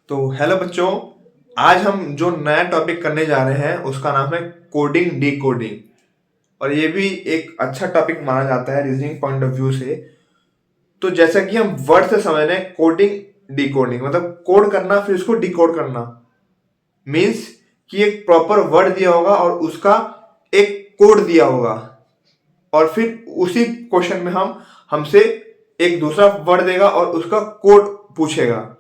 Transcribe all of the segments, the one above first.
तो हेलो बच्चों, आज हम जो नया टॉपिक करने जा रहे हैं उसका नाम है कोडिंग डी कोडिंग। और ये भी एक अच्छा टॉपिक माना जाता है रीजनिंग पॉइंट ऑफ व्यू से। तो जैसा कि हम वर्ड से समझ रहे हैं, कोडिंग डी कोडिंग मतलब कोड करना फिर उसको डिकोड करना। मीन्स कि एक प्रॉपर वर्ड दिया होगा और उसका एक कोड दिया होगा, और फिर उसी क्वेश्चन में हम हमसे एक दूसरा वर्ड देगा और उसका कोड पूछेगा।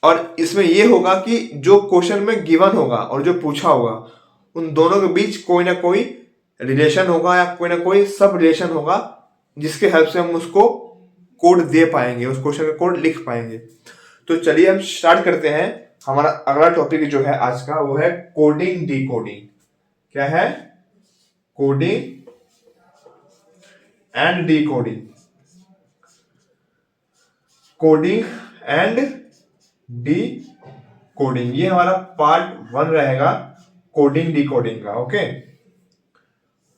और इसमें ये होगा कि जो क्वेश्चन में गिवन होगा और जो पूछा होगा उन दोनों के बीच कोई ना कोई रिलेशन होगा या कोई ना कोई सब रिलेशन होगा, जिसके हेल्प से हम उसको कोड दे पाएंगे, उस क्वेश्चन का कोड लिख पाएंगे। तो चलिए हम स्टार्ट करते हैं। हमारा अगला टॉपिक जो है आज का वो है कोडिंग डी कोडिंग। क्या है? Coding and D coding. Coding and D coding, ये हमारा पार्ट 1 रहेगा कोडिंग डी कोडिंग का। ओके,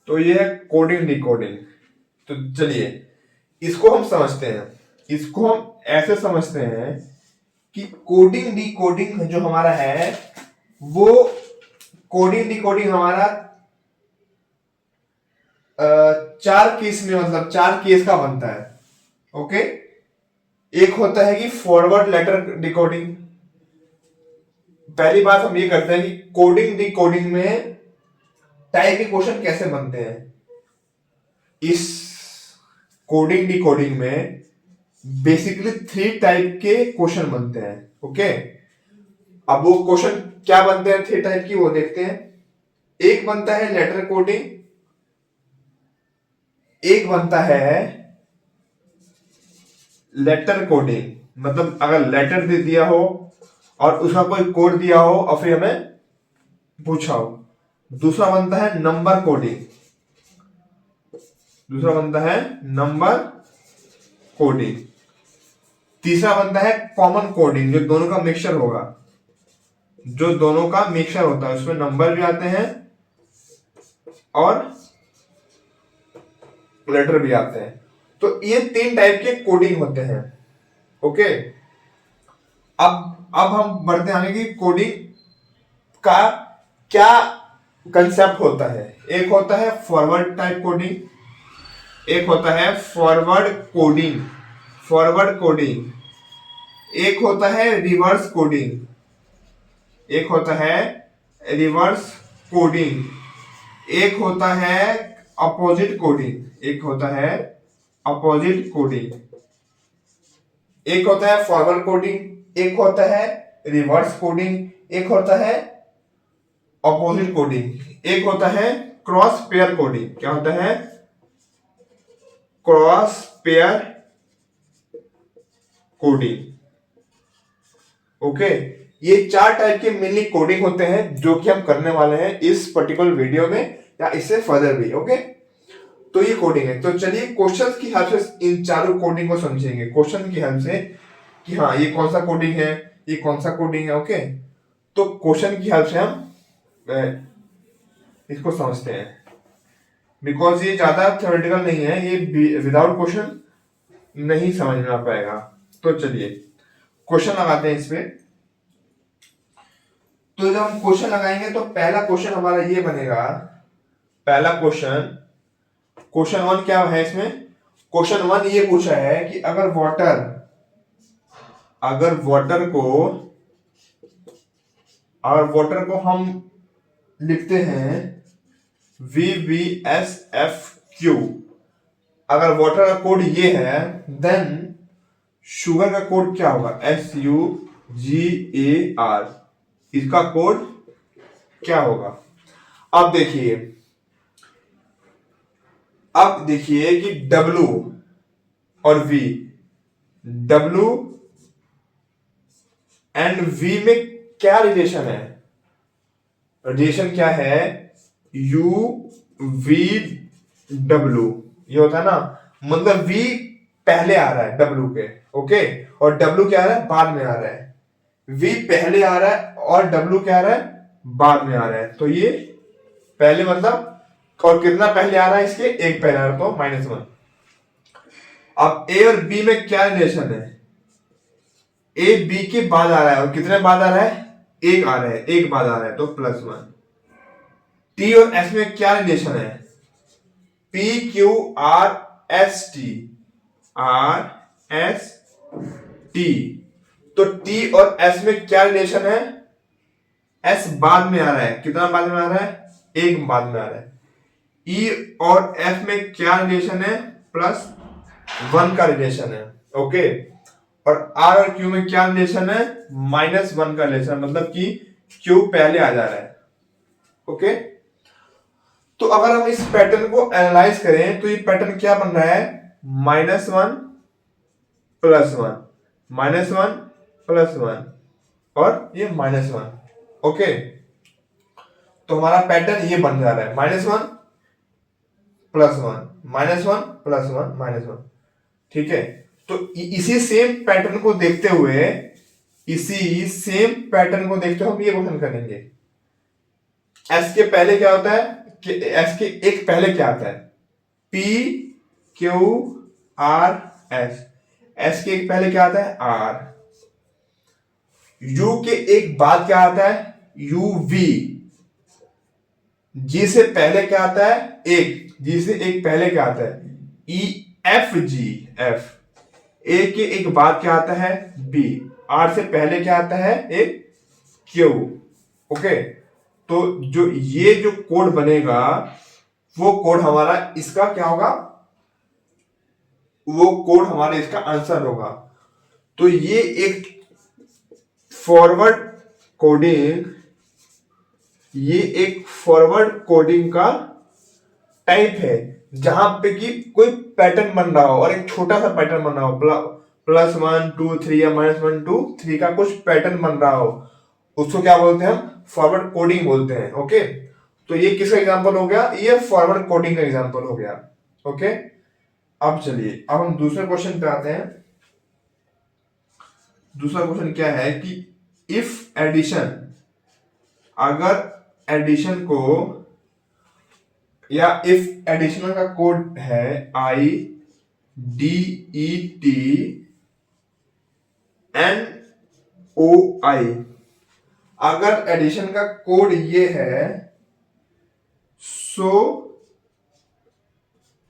तो ये है कोडिंग डी कोडिंग। तो चलिए इसको हम समझते हैं। इसको हम ऐसे समझते हैं कि कोडिंग डी कोडिंग जो हमारा है वो कोडिंग डी कोडिंग हमारा 4 केस में, मतलब 4 केस का बनता है। ओके, एक होता है कि फॉरवर्ड लेटर डिकोडिंग। पहली बात हम ये करते हैं कि कोडिंग डी कोडिंग में टाइप के क्वेश्चन कैसे बनते हैं। इस कोडिंग डी कोडिंग में बेसिकली 3 टाइप के क्वेश्चन बनते हैं। ओके, अब वो क्वेश्चन क्या बनते हैं 3 टाइप की, वो देखते हैं। एक बनता है लेटर कोडिंग, एक बनता है लेटर कोडिंग, मतलब अगर लेटर दे दिया हो और उसका कोई कोड दिया हो और फिर हमें पूछा हो। दूसरा बनता है नंबर कोडिंग, दूसरा बनता है नंबर कोडिंग। तीसरा बनता है कॉमन कोडिंग, जो दोनों का मिक्सचर होगा, जो दोनों का मिक्सचर होता है, उसमें नंबर भी आते हैं और लेटर भी आते हैं। तो ये 3 टाइप के कोडिंग होते हैं। ओके, अब हम बढ़ते आगे कि कोडिंग का क्या कंसेप्ट होता है। एक होता है फॉरवर्ड टाइप कोडिंग, एक होता है फॉरवर्ड कोडिंग, फॉरवर्ड कोडिंग, एक होता है रिवर्स कोडिंग, एक होता है रिवर्स कोडिंग, एक होता है अपोजिट कोडिंग, एक होता है अपोजिट कोडिंग, एक होता है फॉरवर्ड कोडिंग, एक होता है रिवर्स कोडिंग, एक होता है अपोजिट कोडिंग, एक होता है क्रॉस पेयर कोडिंग। क्या होता है? Cross pair coding. ओके, ये 4 टाइप के मेनली कोडिंग होते हैं जो कि हम करने वाले हैं इस पर्टिकुलर वीडियो में या इससे फर्दर भी। ओके, तो ये कोडिंग है। तो चलिए क्वेश्चंस की हेल्प से इन चारों कोडिंग को समझेंगे, क्वेश्चन की हेल्प से कि हाँ ये कौन सा कोडिंग है, ये कौन सा कोडिंग है। ओके, तो क्वेश्चन की हेल्प से हम इसको समझते हैं, बिकॉज ये ज्यादा थ्योरेटिकल नहीं है, ये विदाउट क्वेश्चन नहीं समझ में आ पाएगा। तो चलिए क्वेश्चन लगाते हैं इस पे। तो जब हम क्वेश्चन लगाएंगे तो पहला क्वेश्चन हमारा ये बनेगा। पहला क्वेश्चन, क्वेश्चन 1 क्या है इसमें? क्वेश्चन 1 ये पूछा है कि अगर वाटर को हम लिखते हैं VVSFQ, अगर वाटर का कोड ये है, देन शुगर का कोड क्या होगा? SUGAR, इसका कोड क्या होगा? अब देखिए कि W और W एंड V में क्या रिलेशन है? रिलेशन क्या है? UVW, ये होता है ना, मतलब V पहले आ रहा है W के। ओके, और W क्या आ रहा है? बाद में आ रहा है। V पहले आ रहा है और W क्या आ रहा है? बाद में आ रहा है। तो ये पहले मतलब, और कितना पहले आ रहा है इसके? 1 पहले आ रहा है, तो -1। अब A और B में क्या रिलेशन है? ए बी के बाद आ रहा है, और कितने बाद आ रहा है, एक आ रहा है, एक बाद आ रहा है, तो +1। टी और एस में क्या रिलेशन है, PQRST, RST। तो टी और एस में क्या रिलेशन है, एस बाद में आ रहा है, कितना बाद में आ रहा है, एक बाद में आ रहा है। ई और एफ में क्या रिलेशन है, +1 का रिलेशन है। ओके, और आर और क्यू में क्या रिलेशन है, -1 का रिलेशन, मतलब कि क्यू पहले आ जा रहा है। ओके, तो अगर हम इस पैटर्न को एनालाइज करें तो ये पैटर्न क्या बन रहा है, -1 +1, -1 +1, और ये -1। ओके, तो हमारा पैटर्न ये बन जा रहा है, -1 +1, -1 +1 -1। ठीक है, तो इसी सेम पैटर्न को देखते हुए, इसी सेम पैटर्न को देखते हुए हम ये क्वेश्चन करेंगे। एस के पहले क्या होता है, कि एस के एक पहले क्या आता है, PQRS। एस के एक पहले क्या आता है, R। U के एक बाद क्या आता है, UV। G से पहले क्या आता है, एक, G से एक पहले क्या आता है, EFG, F। ए के एक बाद क्या आता है, B। R से पहले क्या आता है, एक Q। ओके, तो जो ये जो कोड बनेगा, वो कोड हमारा इसका क्या होगा, वो कोड हमारा इसका आंसर होगा। तो ये एक फॉरवर्ड कोडिंग, ये एक फॉरवर्ड कोडिंग का टाइप है, जहां पे कि कोई पैटर्न बन रहा हो, और एक छोटा सा पैटर्न बन रहा हो, +1 2 3 या -1 2 3 का कुछ पैटर्न बन रहा हो, उसको क्या बोलते हैं, हम फॉरवर्ड कोडिंग बोलते हैं। ओके, तो ये किसका एग्जांपल हो गया, ये फॉरवर्ड कोडिंग का एग्जांपल हो गया। ओके, अब चलिए, अब हम दूसरे क्वेश्चन पे आते हैं। दूसरा क्वेश्चन क्या है कि इफ एडिशन, अगर एडिशन को, या इफ एडिशन का कोड है IDETNOI, अगर एडिशन का कोड ये है, सो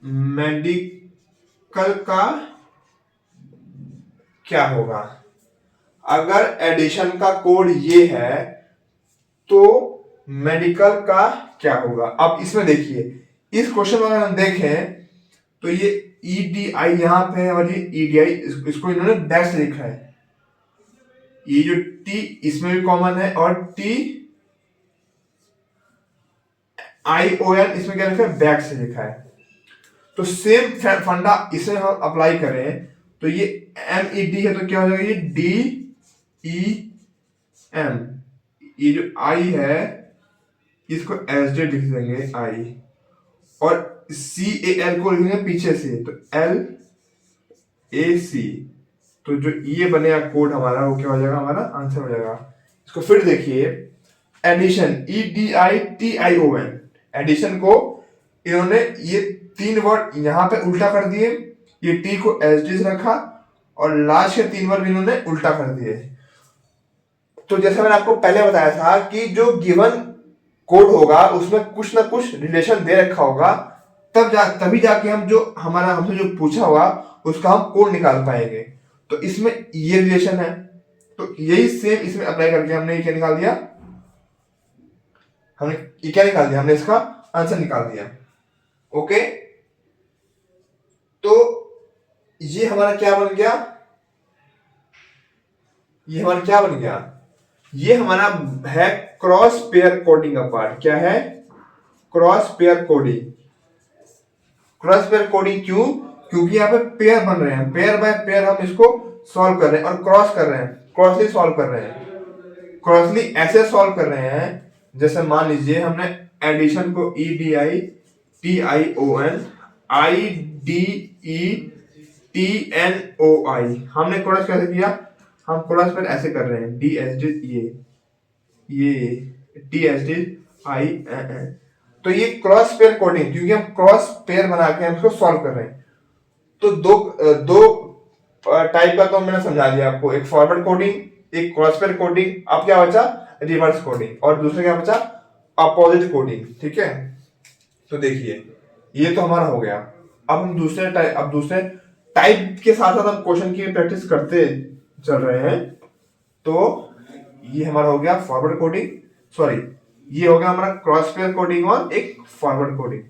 मेडिकल का क्या होगा। अगर एडिशन का कोड ये है तो मेडिकल का क्या होगा। अब इसमें देखिए, इस क्वेश्चन में अगर हम देखें तो ये EDI यहां पे है, और ये EDI, इसको इन्होंने डैश से लिखा है। ये जो T इसमें भी कॉमन है, और TION इसमें क्या लिखा है, बैक से लिखा है। तो सेम फंडा इसे हम अप्लाई करें तो ये MED है तो क्या हो जाएगा, ये DEM। ये जो I है इसको SD लिख देंगे I, और CAL को लिखेंगे पीछे से, तो LAC। तो जो ये बनेगा कोड हमारा, वो क्या हो जाएगा, हमारा आंसर हो जाएगा। इसको फिर देखिए, एडिशन EDITION, एडिशन को इन्होंने ये 3 वर्ड यहां पे उल्टा कर दिए, ये T को SD से रखा, और लास्ट के 3 वर्ड इन्होंने उल्टा कर दिए। तो जैसे मैंने आपको पहले बताया था कि जो गिवन कोड होगा उसमें कुछ ना कुछ रिलेशन दे रखा होगा, तभी जाके हम जो हमारा हमसे जो पूछा होगा उसका हम कोड निकाल पाएंगे। तो इसमें ये रिलेशन है, तो यही सेम इसमें अप्लाई करके हमने ये क्या निकाल दिया, हमने ये क्या निकाल दिया, हमने इसका आंसर निकाल दिया। ओके, तो ये हमारा क्या बन गया, ये हमारा क्या बन गया, ये हमारा है क्रॉस पेयर कोडिंग का पार्ट। क्या है, cross pair coding. Cross pair coding क्यों, क्योंकि यहाँ पे पेयर बन रहे हैं, पेयर बाय पेयर हम इसको सॉल्व कर रहे हैं, और क्रॉस कर रहे हैं, क्रॉसली सॉल्व कर रहे हैं। क्रॉसली ऐसे सॉल्व कर रहे हैं, जैसे मान लीजिए हमने एडिशन को EDITION IDETNOI हमने क्रॉस कैसे किया, हम क्रॉस पेयर ऐसे कर रहे हैं, DSD ये TSDI। तो ये क्रॉस पेयर कोडिंग, क्योंकि हम क्रॉस पेयर बना के हम इसको सॉल्व कर रहे हैं। तो दो टाइप का तो मैंने समझा दिया आपको, एक फॉरवर्ड कोडिंग, एक क्रॉस पेयर कोडिंग, अब क्या बचा रिवर्स कोडिंग, और दूसरा क्या बचा अपोजिट कोडिंग। ठीक है, तो देखिए ये तो हमारा हो गया। अब हम दूसरे टाइप के साथ साथ हम क्वेश्चन की प्रैक्टिस करते चल रहे हैं। तो ये हमारा हो गया फॉरवर्ड कोडिंग, सॉरी ये हो गया हमारा क्रॉस पेयर कोडिंग और एक फॉरवर्ड कोडिंग।